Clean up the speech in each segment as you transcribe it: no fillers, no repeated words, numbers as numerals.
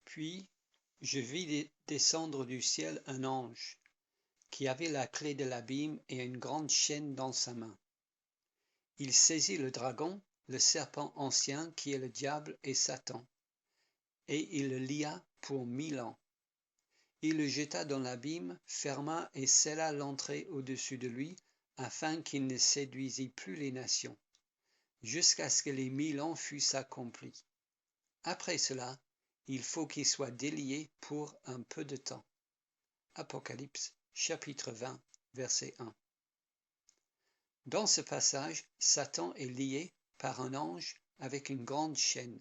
Puis je vis descendre du ciel un ange, qui avait la clé de l'abîme et une grande chaîne dans sa main. Il saisit le dragon, le serpent ancien qui est le diable et Satan, et il le lia pour 1000 ans. Il le jeta dans l'abîme, ferma et scella l'entrée au-dessus de lui, afin qu'il ne séduisît plus les nations, jusqu'à ce que les 1000 ans fussent accomplis. Après cela, il faut qu'il soit délié pour un peu de temps. Apocalypse, chapitre 20, verset 1. Dans ce passage, Satan est lié par un ange avec une grande chaîne.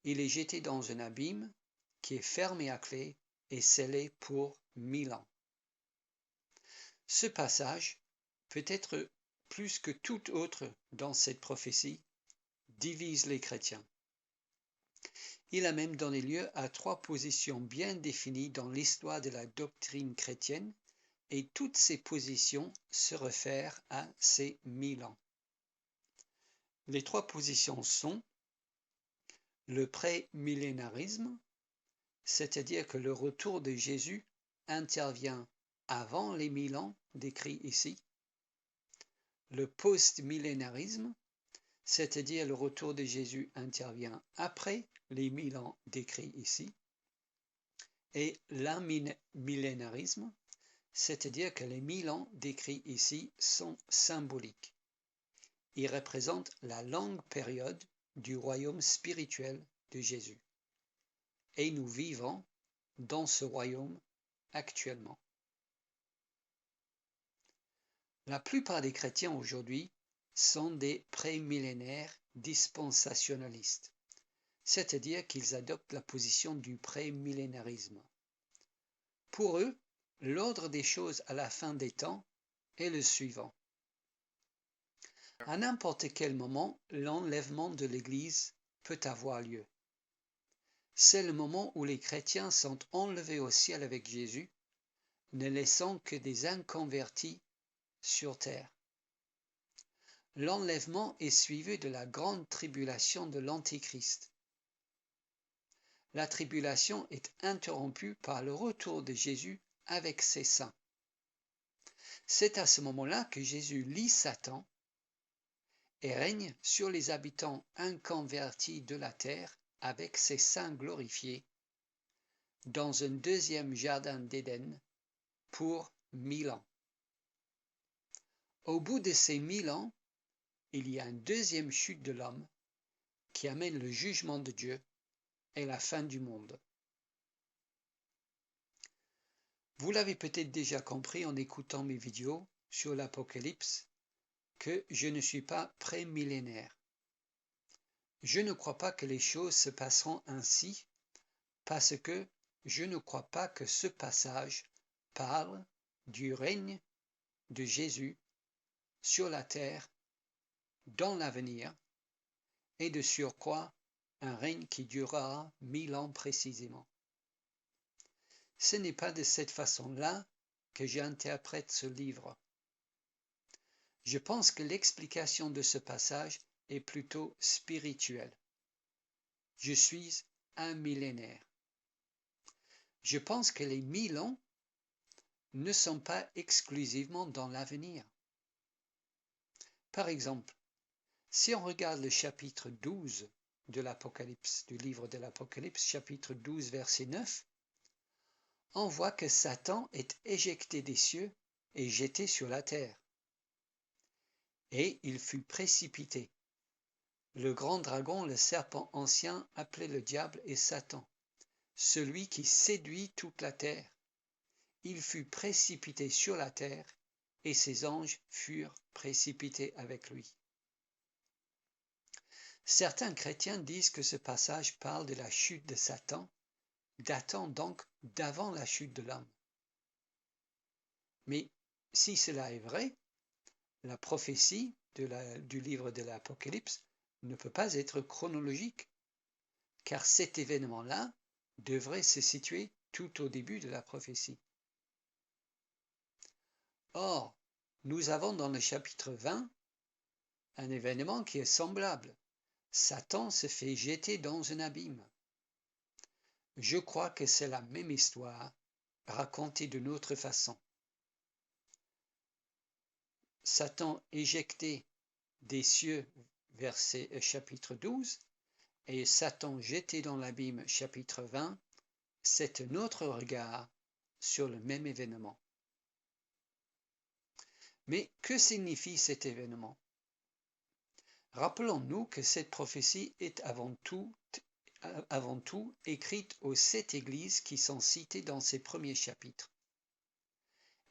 Il est jeté dans un abîme qui est fermé à clé et scellé pour 1000 ans. Ce passage, peut-être plus que tout autre dans cette prophétie, divise les chrétiens. Il a même donné lieu à 3 positions bien définies dans l'histoire de la doctrine chrétienne, et toutes ces positions se réfèrent à ces 1000 ans. Les 3 positions sont le pré-millénarisme, c'est-à-dire que le retour de Jésus intervient avant les 1000 ans décrits ici, le post-millénarisme, c'est-à-dire le retour de Jésus intervient après les 1000 ans décrits ici, et l'amillénarisme, c'est-à-dire que les 1000 ans décrits ici sont symboliques. Ils représentent la longue période du royaume spirituel de Jésus. Et nous vivons dans ce royaume actuellement. La plupart des chrétiens aujourd'hui sont des prémillénaires dispensationalistes, c'est-à-dire qu'ils adoptent la position du prémillénarisme. Pour eux, l'ordre des choses à la fin des temps est le suivant. À n'importe quel moment, l'enlèvement de l'Église peut avoir lieu. C'est le moment où les chrétiens sont enlevés au ciel avec Jésus, ne laissant que des inconvertis sur terre. L'enlèvement est suivi de la grande tribulation de l'Antéchrist. La tribulation est interrompue par le retour de Jésus avec ses saints. C'est à ce moment-là que Jésus lie Satan et règne sur les habitants inconvertis de la terre avec ses saints glorifiés dans un deuxième jardin d'Éden pour 1000 ans. Au bout de ces 1000 ans, il y a une deuxième chute de l'homme qui amène le jugement de Dieu et la fin du monde. Vous l'avez peut-être déjà compris en écoutant mes vidéos sur l'Apocalypse que je ne suis pas prémillénaire. Je ne crois pas que les choses se passeront ainsi parce que je ne crois pas que ce passage parle du règne de Jésus sur la terre dans l'avenir et de surcroît un règne qui durera 1000 ans précisément. Ce n'est pas de cette façon-là que j'interprète ce livre. Je pense que l'explication de ce passage est plutôt spirituelle. Je suis un millénaire. Je pense que les 1000 ans ne sont pas exclusivement dans l'avenir. Par exemple, si on regarde le chapitre 12 de l'Apocalypse, du livre de l'Apocalypse, chapitre 12, verset 9, on voit que Satan est éjecté des cieux et jeté sur la terre. Et il fut précipité. Le grand dragon, le serpent ancien, appelé le diable et Satan, celui qui séduit toute la terre. Il fut précipité sur la terre et ses anges furent précipités avec lui. Certains chrétiens disent que ce passage parle de la chute de Satan, datant donc d'avant la chute de l'homme. Mais si cela est vrai, la prophétie du livre de l'Apocalypse ne peut pas être chronologique, car cet événement-là devrait se situer tout au début de la prophétie. Or, nous avons dans le chapitre 20 un événement qui est semblable. Satan se fait jeter dans un abîme. Je crois que c'est la même histoire, racontée d'une autre façon. Satan éjecté des cieux, chapitre 12, et Satan jeté dans l'abîme, chapitre 20, c'est un autre regard sur le même événement. Mais que signifie cet événement? Rappelons-nous que cette prophétie est avant tout écrite aux 7 églises qui sont citées dans ces premiers chapitres,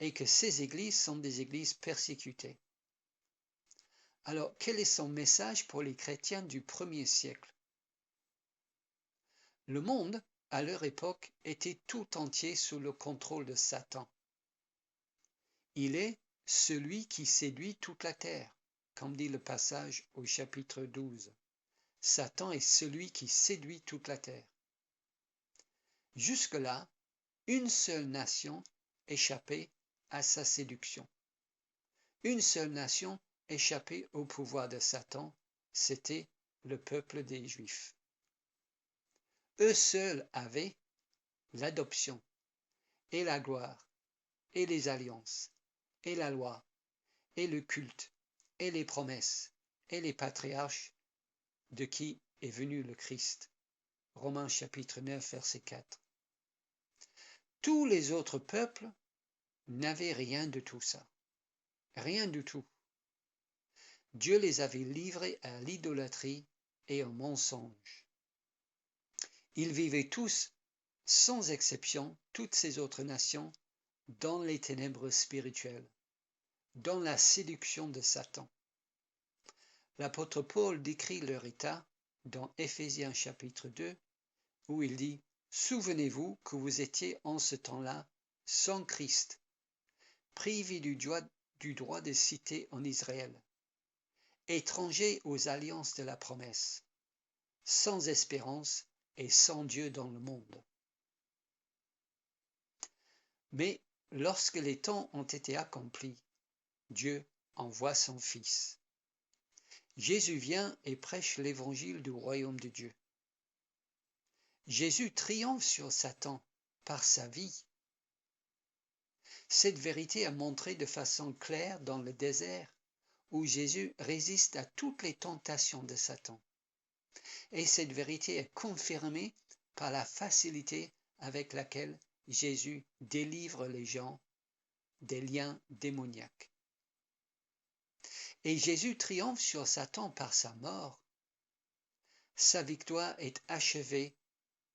et que ces églises sont des églises persécutées. Alors, quel est son message pour les chrétiens du 1er siècle? Le monde, à leur époque, était tout entier sous le contrôle de Satan. Il est celui qui séduit toute la terre, comme dit le passage au chapitre 12. Satan est celui qui séduit toute la terre. Jusque-là, une seule nation échappait à sa séduction. Une seule nation échappait au pouvoir de Satan, c'était le peuple des Juifs. Eux seuls avaient l'adoption et la gloire et les alliances et la loi et le culte et les promesses et les patriarches de qui est venu le Christ. Romains chapitre 9, verset 4. Tous les autres peuples n'avaient rien de tout ça. Rien du tout. Dieu les avait livrés à l'idolâtrie et au mensonge. Ils vivaient tous, sans exception, toutes ces autres nations, dans les ténèbres spirituelles, dans la séduction de Satan. L'apôtre Paul décrit leur état dans Éphésiens chapitre 2, où il dit « Souvenez-vous que vous étiez en ce temps-là sans Christ, privés du droit de cité en Israël, étrangers aux alliances de la promesse, sans espérance et sans Dieu dans le monde. » Mais lorsque les temps ont été accomplis, Dieu envoie son Fils. Jésus vient et prêche l'évangile du royaume de Dieu. Jésus triomphe sur Satan par sa vie. Cette vérité est montrée de façon claire dans le désert, où Jésus résiste à toutes les tentations de Satan. Et cette vérité est confirmée par la facilité avec laquelle Jésus délivre les gens des liens démoniaques. Et Jésus triomphe sur Satan par sa mort. Sa victoire est achevée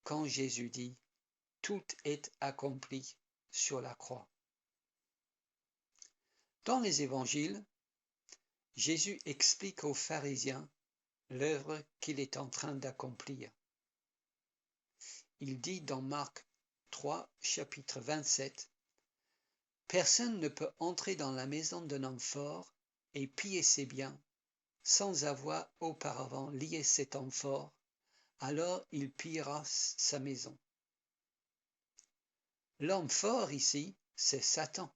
quand Jésus dit « Tout est accompli sur la croix ». Dans les évangiles, Jésus explique aux pharisiens l'œuvre qu'il est en train d'accomplir. Il dit dans Marc 3, chapitre 27, « Personne ne peut entrer dans la maison d'un homme fort et piller ses biens sans avoir auparavant lié cet homme fort, alors il pillera sa maison. » L'homme fort ici, c'est Satan.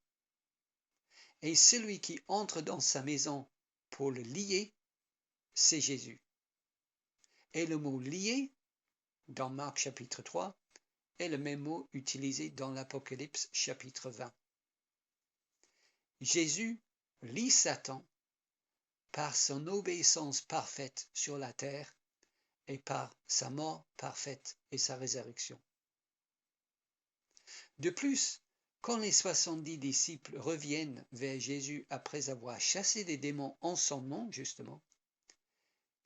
Et celui qui entre dans sa maison pour le lier, c'est Jésus. Et le mot lier, dans Marc chapitre 3, est le même mot utilisé dans l'Apocalypse chapitre 20. Jésus lie Satan par son obéissance parfaite sur la terre et par sa mort parfaite et sa résurrection. De plus, quand les 70 disciples reviennent vers Jésus après avoir chassé des démons en son nom, justement,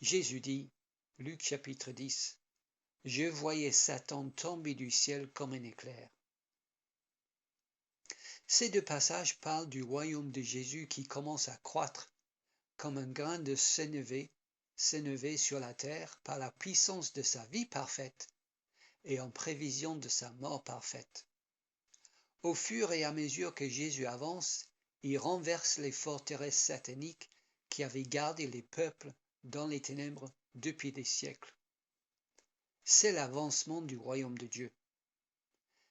Jésus dit, Luc chapitre 10, « Je voyais Satan tomber du ciel comme un éclair. » Ces deux passages parlent du royaume de Jésus qui commence à croître comme un grain de sénévé sur la terre par la puissance de sa vie parfaite et en prévision de sa mort parfaite. Au fur et à mesure que Jésus avance, il renverse les forteresses sataniques qui avaient gardé les peuples dans les ténèbres depuis des siècles. C'est l'avancement du royaume de Dieu.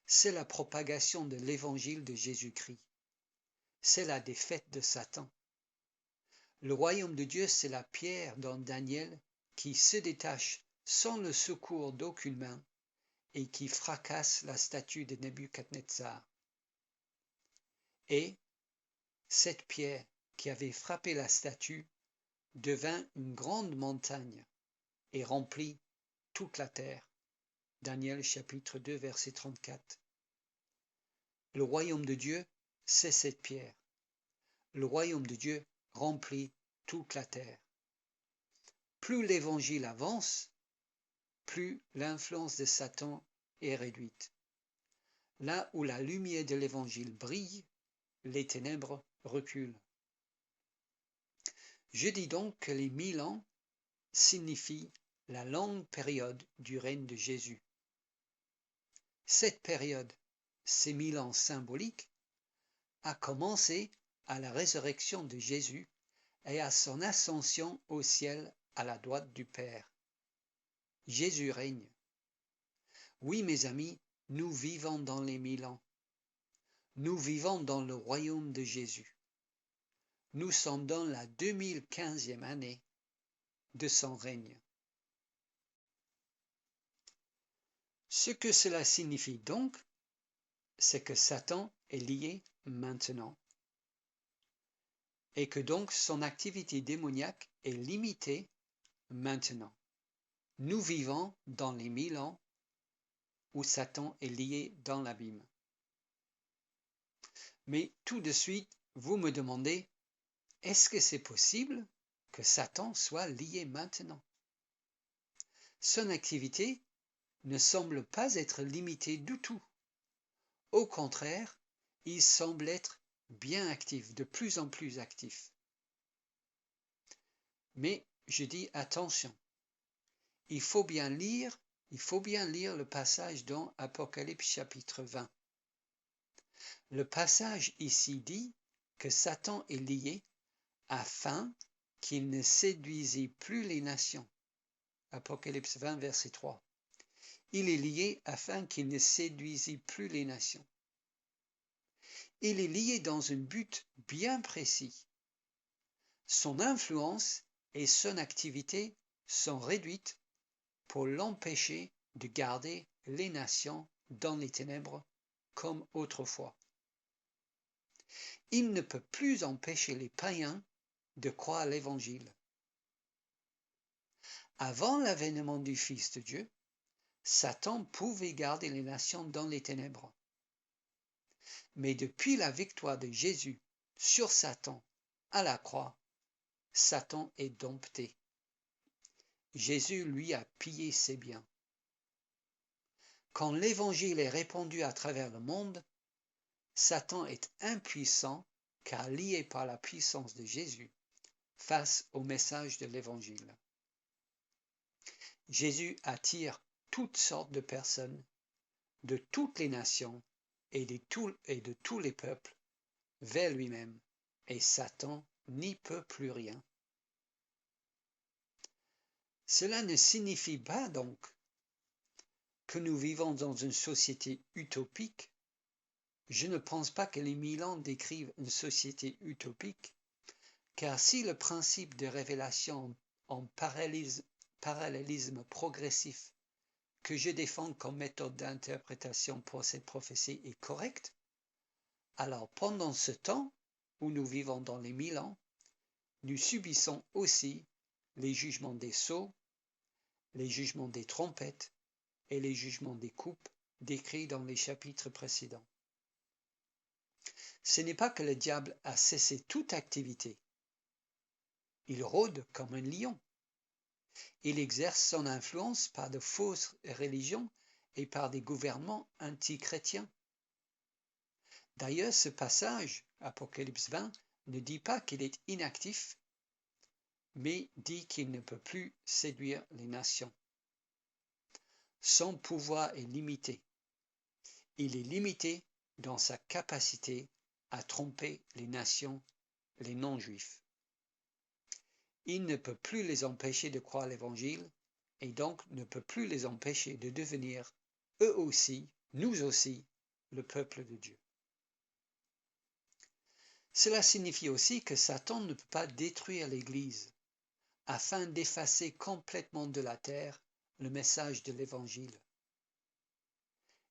C'est la propagation de l'évangile de Jésus-Christ. C'est la défaite de Satan. Le royaume de Dieu, c'est la pierre dans Daniel qui se détache sans le secours d'aucune main et qui fracasse la statue de Nebuchadnezzar. Et cette pierre qui avait frappé la statue devint une grande montagne et remplit toute la terre. Daniel chapitre 2 verset 34. Le royaume de Dieu, c'est cette pierre. Le royaume de Dieu remplit toute la terre. Plus l'évangile avance, plus l'influence de Satan est réduite. Là où la lumière de l'évangile brille, les ténèbres reculent. Je dis donc que les 1000 ans signifient la longue période du règne de Jésus. Cette période, ces 1000 ans symboliques, a commencé à la résurrection de Jésus et à son ascension au ciel à la droite du Père. Jésus règne. Oui, mes amis, nous vivons dans les 1000 ans. Nous vivons dans le royaume de Jésus. Nous sommes dans la 2015e année de son règne. Ce que cela signifie donc, c'est que Satan est lié maintenant et que donc son activité démoniaque est limitée maintenant. Nous vivons dans les 1000 ans où Satan est lié dans l'abîme. Mais tout de suite, vous me demandez, est-ce que c'est possible que Satan soit lié maintenant? Son activité ne semble pas être limitée du tout. Au contraire, il semble être bien actif, de plus en plus actif. Mais je dis attention, il faut bien lire le passage dans Apocalypse chapitre 20. Le passage ici dit que Satan est lié afin qu'il ne séduisît plus les nations. Apocalypse 20, verset 3. Il est lié afin qu'il ne séduisît plus les nations. Il est lié dans un but bien précis. Son influence et son activité sont réduites pour l'empêcher de garder les nations dans les ténèbres comme autrefois. Il ne peut plus empêcher les païens de croire à l'Évangile. Avant l'avènement du Fils de Dieu, Satan pouvait garder les nations dans les ténèbres. Mais depuis la victoire de Jésus sur Satan à la croix, Satan est dompté. Jésus lui a pillé ses biens. Quand l'Évangile est répandu à travers le monde, Satan est impuissant car lié par la puissance de Jésus face au message de l'Évangile. Jésus attire toutes sortes de personnes, de toutes les nations et de tous les peuples vers lui-même, et Satan n'y peut plus rien. Cela ne signifie pas donc que nous vivons dans une société utopique. Je ne pense pas que les 1000 ans décrivent une société utopique, car si le principe de révélation en parallélisme progressif que je défends comme méthode d'interprétation pour cette prophétie est correct, alors pendant ce temps où nous vivons dans les 1000 ans, nous subissons aussi les jugements des sceaux, les jugements des trompettes et les jugements des coupes décrits dans les chapitres précédents. Ce n'est pas que le diable a cessé toute activité. Il rôde comme un lion. Il exerce son influence par de fausses religions et par des gouvernements antichrétiens. D'ailleurs, ce passage, Apocalypse 20, ne dit pas qu'il est inactif, mais dit qu'il ne peut plus séduire les nations. Son pouvoir est limité. Il est limité dans sa capacité à tromper les nations, les non-juifs. Il ne peut plus les empêcher de croire l'Évangile et donc ne peut plus les empêcher de devenir, eux aussi, nous aussi, le peuple de Dieu. Cela signifie aussi que Satan ne peut pas détruire l'Église afin d'effacer complètement de la terre le message de l'Évangile.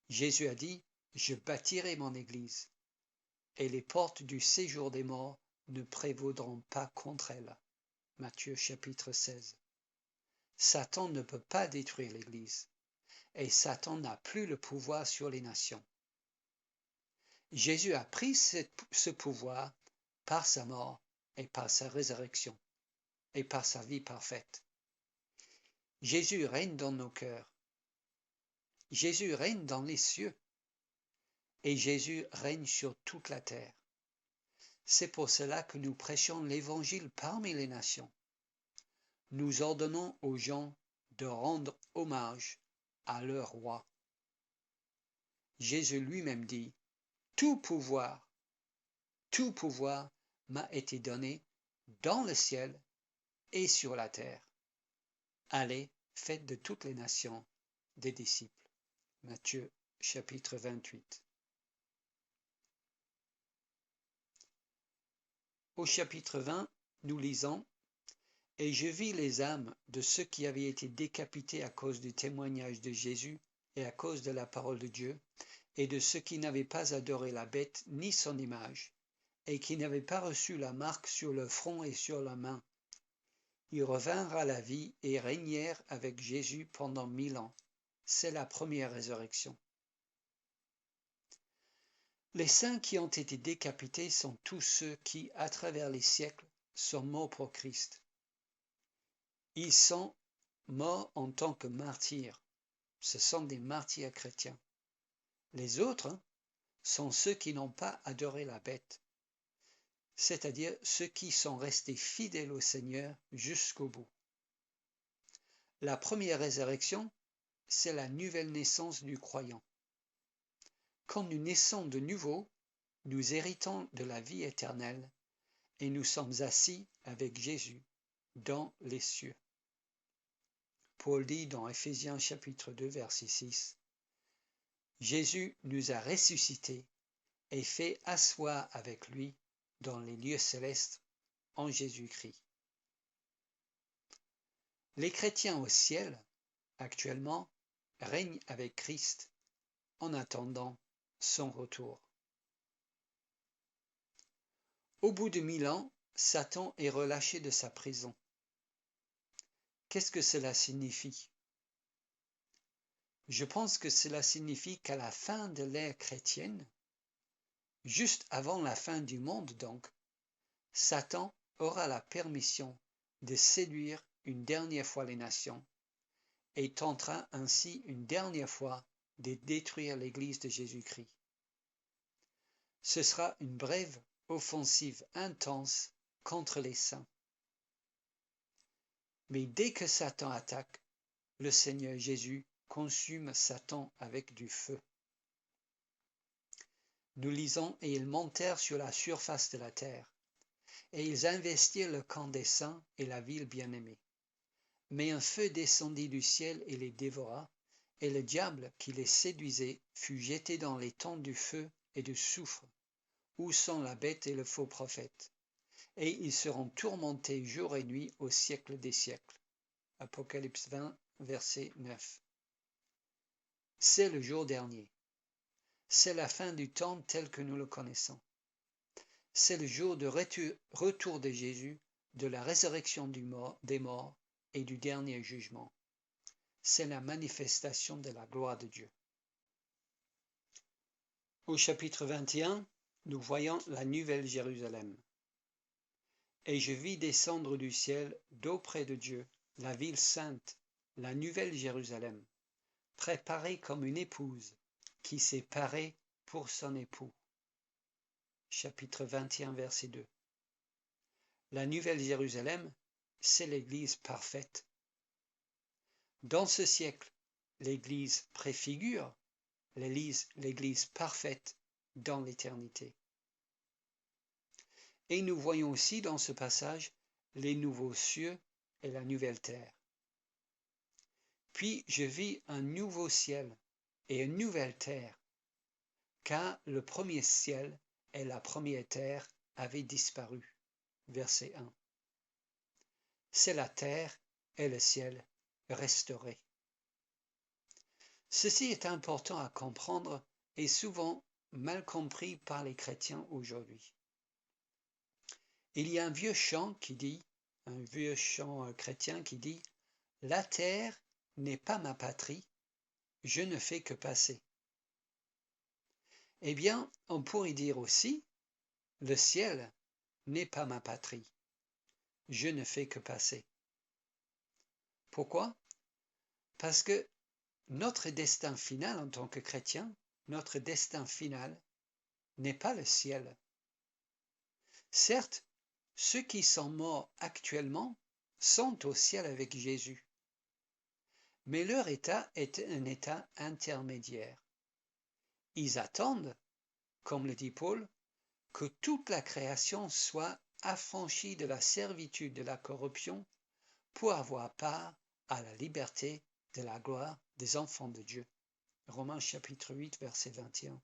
Jésus a dit, « Je bâtirai mon Église, et les portes du séjour des morts ne prévaudront pas contre elle. » Matthieu chapitre 16. Satan ne peut pas détruire l'Église, et Satan n'a plus le pouvoir sur les nations. Jésus a pris ce pouvoir par sa mort et par sa résurrection, et par sa vie parfaite. Jésus règne dans nos cœurs. Jésus règne dans les cieux. Et Jésus règne sur toute la terre. C'est pour cela que nous prêchons l'Évangile parmi les nations. Nous ordonnons aux gens de rendre hommage à leur roi. Jésus lui-même dit, « Tout pouvoir m'a été donné dans le ciel et sur la terre. Allez, faites de toutes les nations des disciples. » Matthieu chapitre 28. Au chapitre 20, nous lisons « Et je vis les âmes de ceux qui avaient été décapités à cause du témoignage de Jésus et à cause de la parole de Dieu, et de ceux qui n'avaient pas adoré la bête ni son image, et qui n'avaient pas reçu la marque sur le front et sur la main. Ils revinrent à la vie et régnèrent avec Jésus pendant 1000 ans. » C'est la première résurrection. Les saints qui ont été décapités sont tous ceux qui, à travers les siècles, sont morts pour Christ. Ils sont morts en tant que martyrs. Ce sont des martyrs chrétiens. Les autres sont ceux qui n'ont pas adoré la bête, c'est-à-dire ceux qui sont restés fidèles au Seigneur jusqu'au bout. La première résurrection, c'est la nouvelle naissance du croyant. Quand nous naissons de nouveau, nous héritons de la vie éternelle et nous sommes assis avec Jésus dans les cieux. Paul dit dans Éphésiens chapitre 2 verset 6, « Jésus nous a ressuscités et fait asseoir avec lui dans les lieux célestes en Jésus-Christ. » Les chrétiens au ciel, actuellement, règnent avec Christ en attendant son retour. Au bout de 1000 ans, Satan est relâché de sa prison. Qu'est-ce que cela signifie? Je pense que cela signifie qu'à la fin de l'ère chrétienne, juste avant la fin du monde donc, Satan aura la permission de séduire une dernière fois les nations et tentera ainsi une dernière fois de détruire l'Église de Jésus-Christ. Ce sera une brève offensive intense contre les saints. Mais dès que Satan attaque, le Seigneur Jésus consume Satan avec du feu. Nous lisons « Et ils montèrent sur la surface de la terre, et ils investirent le camp des saints et la ville bien-aimée. Mais un feu descendit du ciel et les dévora, et le diable qui les séduisait fut jeté dans les temps du feu et du soufre, où sont la bête et le faux prophète, et ils seront tourmentés jour et nuit au siècle des siècles. » Apocalypse 20, verset 9. C'est le jour dernier. C'est la fin du temps tel que nous le connaissons. C'est le jour de retour de Jésus, de la résurrection des morts et du dernier jugement. C'est la manifestation de la gloire de Dieu. Au chapitre 21, nous voyons la nouvelle Jérusalem. « Et je vis descendre du ciel, d'auprès de Dieu, la ville sainte, la nouvelle Jérusalem, préparée comme une épouse qui s'est parée pour son époux. » Chapitre 21, verset 2. La nouvelle Jérusalem, c'est l'Église parfaite. Dans ce siècle, l'Église préfigure l'Église parfaite dans l'éternité. Et nous voyons aussi dans ce passage les nouveaux cieux et la nouvelle terre. Puis je vis un nouveau ciel et une nouvelle terre, car le premier ciel et la première terre avaient disparu. Verset 1. C'est la terre et le ciel restaurés. Ceci est important à comprendre et souvent mal compris par les chrétiens aujourd'hui. Il y a un vieux chant chrétien qui dit « La terre n'est pas ma patrie, je ne fais que passer ». Eh bien, on pourrait dire aussi « Le ciel n'est pas ma patrie, je ne fais que passer ». Pourquoi? Parce que notre destin final en tant que chrétien, notre destin final n'est pas le ciel. Certes, ceux qui sont morts actuellement sont au ciel avec Jésus, mais leur état est un état intermédiaire. Ils attendent, comme le dit Paul, que toute la création soit affranchie de la servitude de la corruption pour avoir part à la liberté de la gloire des enfants de Dieu. Romains chapitre 8, verset 21.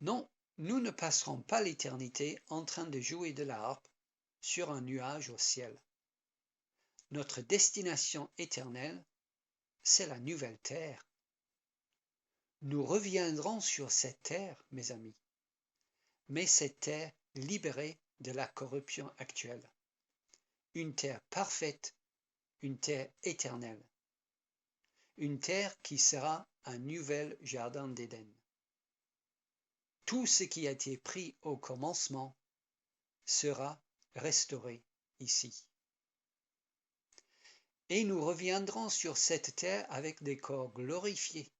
Non, nous ne passerons pas l'éternité en train de jouer de la harpe sur un nuage au ciel. Notre destination éternelle, c'est la nouvelle terre. Nous reviendrons sur cette terre, mes amis, mais cette terre libérée de la corruption actuelle. Une terre parfaite, une terre éternelle. Une terre qui sera un nouvel jardin d'Éden. Tout ce qui a été pris au commencement sera restauré ici. Et nous reviendrons sur cette terre avec des corps glorifiés,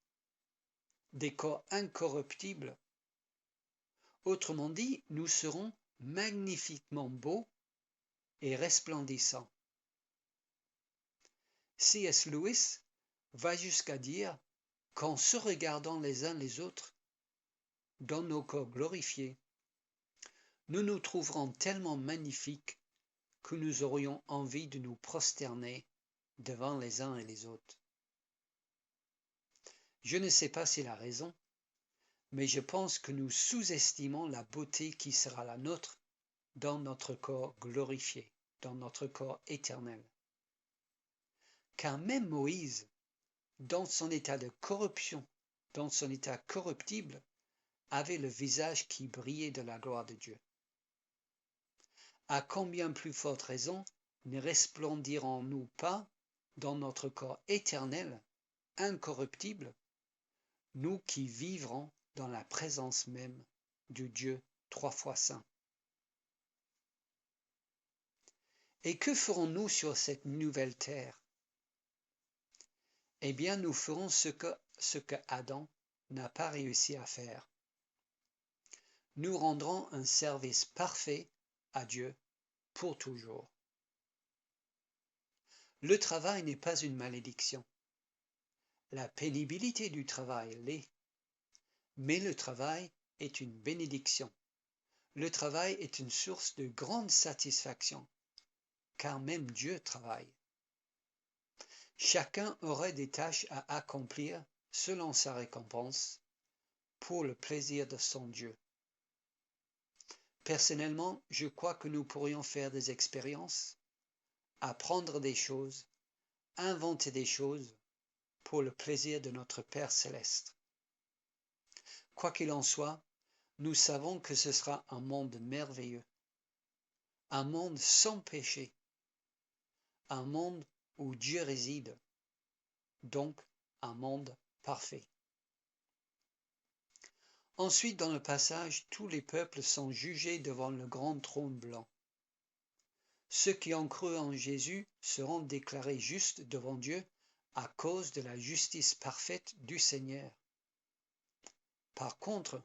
des corps incorruptibles. Autrement dit, nous serons magnifiquement beaux et resplendissants. C.S. Lewis va jusqu'à dire qu'en se regardant les uns les autres, dans nos corps glorifiés, nous nous trouverons tellement magnifiques que nous aurions envie de nous prosterner devant les uns et les autres. Je ne sais pas si la raison, mais je pense que nous sous-estimons la beauté qui sera la nôtre dans notre corps glorifié, dans notre corps éternel. Car même Moïse, dans son état de corruption, dans son état corruptible, avait le visage qui brillait de la gloire de Dieu. À combien plus forte raison ne resplendirons-nous pas dans notre corps éternel, incorruptible, nous qui vivrons dans la présence même du Dieu 3 fois saint. Et que ferons-nous sur cette nouvelle terre? Eh bien, nous ferons ce que Adam n'a pas réussi à faire. Nous rendrons un service parfait à Dieu pour toujours. Le travail n'est pas une malédiction. La pénibilité du travail l'est, mais le travail est une bénédiction. Le travail est une source de grande satisfaction, car même Dieu travaille. Chacun aurait des tâches à accomplir selon sa récompense, pour le plaisir de son Dieu. Personnellement, je crois que nous pourrions faire des expériences, apprendre des choses, inventer des choses pour le plaisir de notre Père céleste. Quoi qu'il en soit, nous savons que ce sera un monde merveilleux, un monde sans péché, un monde où Dieu réside, donc un monde parfait. Ensuite, dans le passage, tous les peuples sont jugés devant le grand trône blanc. Ceux qui ont cru en Jésus seront déclarés justes devant Dieu à cause de la justice parfaite du Seigneur. Par contre,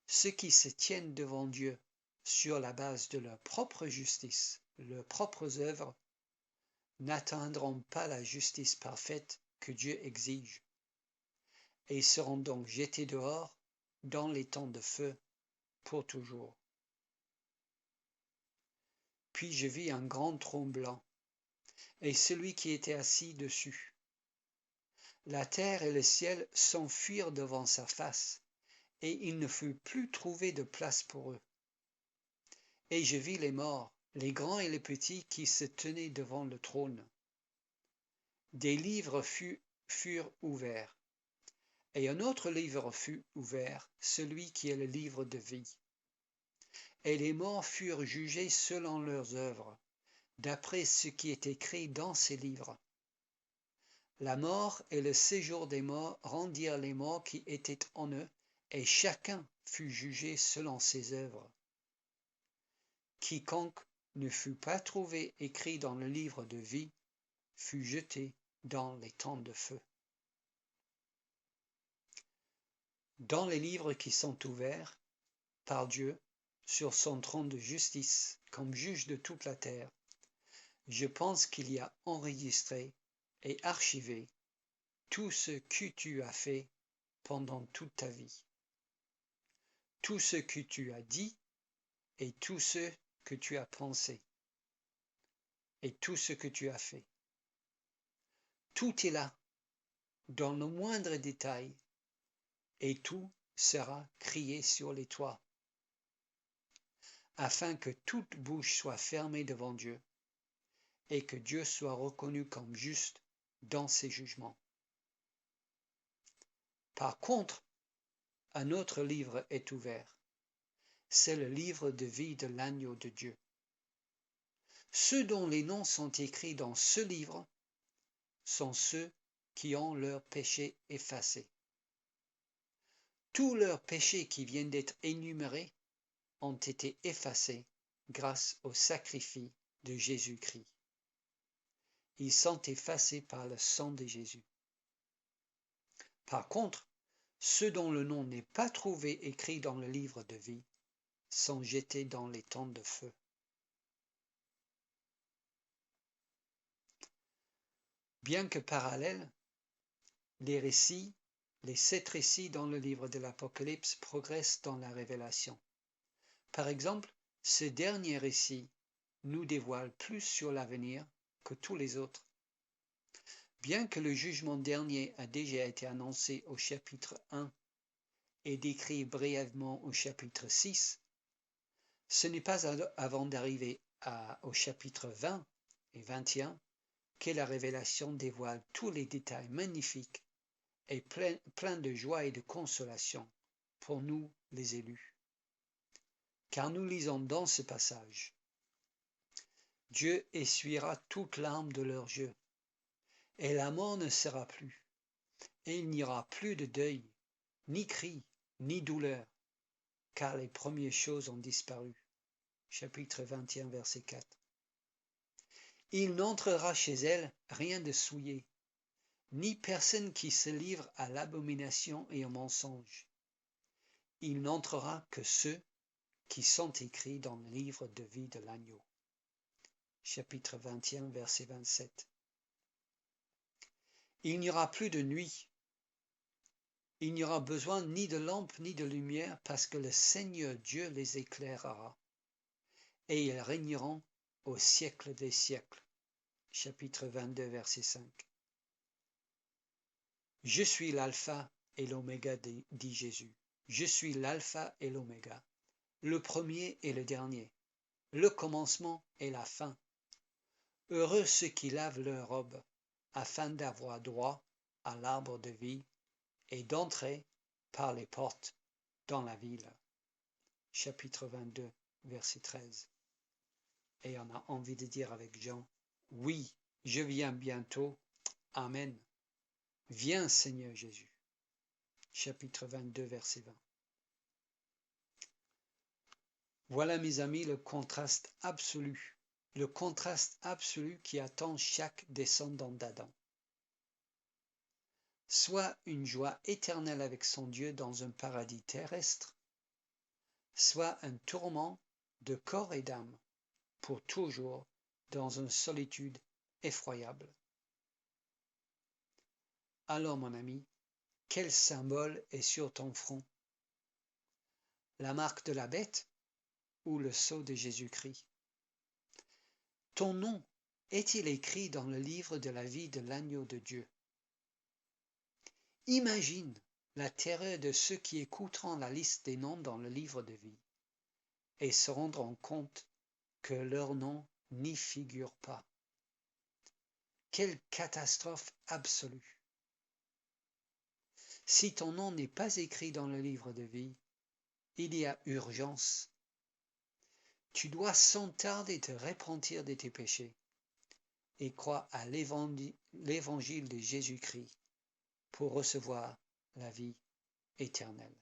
ceux qui se tiennent devant Dieu sur la base de leur propre justice, leurs propres œuvres, n'atteindront pas la justice parfaite que Dieu exige, et seront donc jetés dehors dans les temps de feu pour toujours. Puis je vis un grand trône blanc, et celui qui était assis dessus. La terre et le ciel s'enfuirent devant sa face, et il ne fut plus trouvé de place pour eux. Et je vis les morts, les grands et les petits, qui se tenaient devant le trône. Des livres furent ouverts, et un autre livre fut ouvert, celui qui est le livre de vie. Et les morts furent jugés selon leurs œuvres, d'après ce qui est écrit dans ces livres. La mort et le séjour des morts rendirent les morts qui étaient en eux, et chacun fut jugé selon ses œuvres. Quiconque ne fut pas trouvé écrit dans le livre de vie fut jeté dans les temps de feu. Dans les livres qui sont ouverts par Dieu sur son trône de justice comme juge de toute la terre, je pense qu'il y a enregistré et archivé tout ce que tu as fait pendant toute ta vie, tout ce que tu as dit et tout ce que tu as pensé et tout ce que tu as fait. Tout est là, dans le moindre détail, et tout sera crié sur les toits, afin que toute bouche soit fermée devant Dieu, et que Dieu soit reconnu comme juste dans ses jugements. Par contre, un autre livre est ouvert. C'est le livre de vie de l'agneau de Dieu. Ceux dont les noms sont écrits dans ce livre sont ceux qui ont leurs péchés effacés. Tous leurs péchés qui viennent d'être énumérés ont été effacés grâce au sacrifice de Jésus-Christ. Ils sont effacés par le sang de Jésus. Par contre, ceux dont le nom n'est pas trouvé écrit dans le livre de vie sont jetés dans les temps de feu. Bien que parallèles, les 7 récits dans le livre de l'Apocalypse progressent dans la révélation. Par exemple, ce dernier récit nous dévoile plus sur l'avenir que tous les autres. Bien que le jugement dernier a déjà été annoncé au chapitre 1 et décrit brièvement au chapitre 6, ce n'est pas avant d'arriver au chapitre 20 et 21 que la révélation dévoile tous les détails magnifiques et plein de joie et de consolation pour nous les élus. Car nous lisons dans ce passage: Dieu essuiera toute larme de leurs yeux, et la mort ne sera plus, et il n'y aura plus de deuil, ni cri, ni douleur, car les premières choses ont disparu. Chapitre 21, verset 4. Il n'entrera chez elle rien de souillé, ni personne qui se livre à l'abomination et au mensonge. Il n'entrera que ceux qui sont écrits dans le livre de vie de l'agneau. Chapitre 21, verset 27. Il n'y aura plus de nuit. Il n'y aura besoin ni de lampe ni de lumière, parce que le Seigneur Dieu les éclairera, et ils régneront au siècle des siècles. Chapitre 22, verset 5. Je suis l'alpha et l'oméga, dit Jésus. Je suis l'alpha et l'oméga, le premier et le dernier, le commencement et la fin. Heureux ceux qui lavent leurs robes, afin d'avoir droit à l'arbre de vie et d'entrer par les portes dans la ville. Chapitre 22, verset 13. Et on a envie de dire avec Jean: oui, je viens bientôt. Amen. Viens, Seigneur Jésus. Chapitre 22, verset 20. Voilà, mes amis, le contraste absolu qui attend chaque descendant d'Adam. Soit une joie éternelle avec son Dieu dans un paradis terrestre, soit un tourment de corps et d'âme pour toujours dans une solitude effroyable. Alors, mon ami, quel symbole est sur ton front? La marque de la bête ou le sceau de Jésus-Christ? Ton nom est-il écrit dans le livre de la vie de l'agneau de Dieu? Imagine la terreur de ceux qui écouteront la liste des noms dans le livre de vie et se rendront compte que leur nom n'y figure pas. Quelle catastrophe absolue! Si ton nom n'est pas écrit dans le livre de vie, il y a urgence. Tu dois sans tarder te repentir de tes péchés et croire à l'évangile de Jésus-Christ pour recevoir la vie éternelle.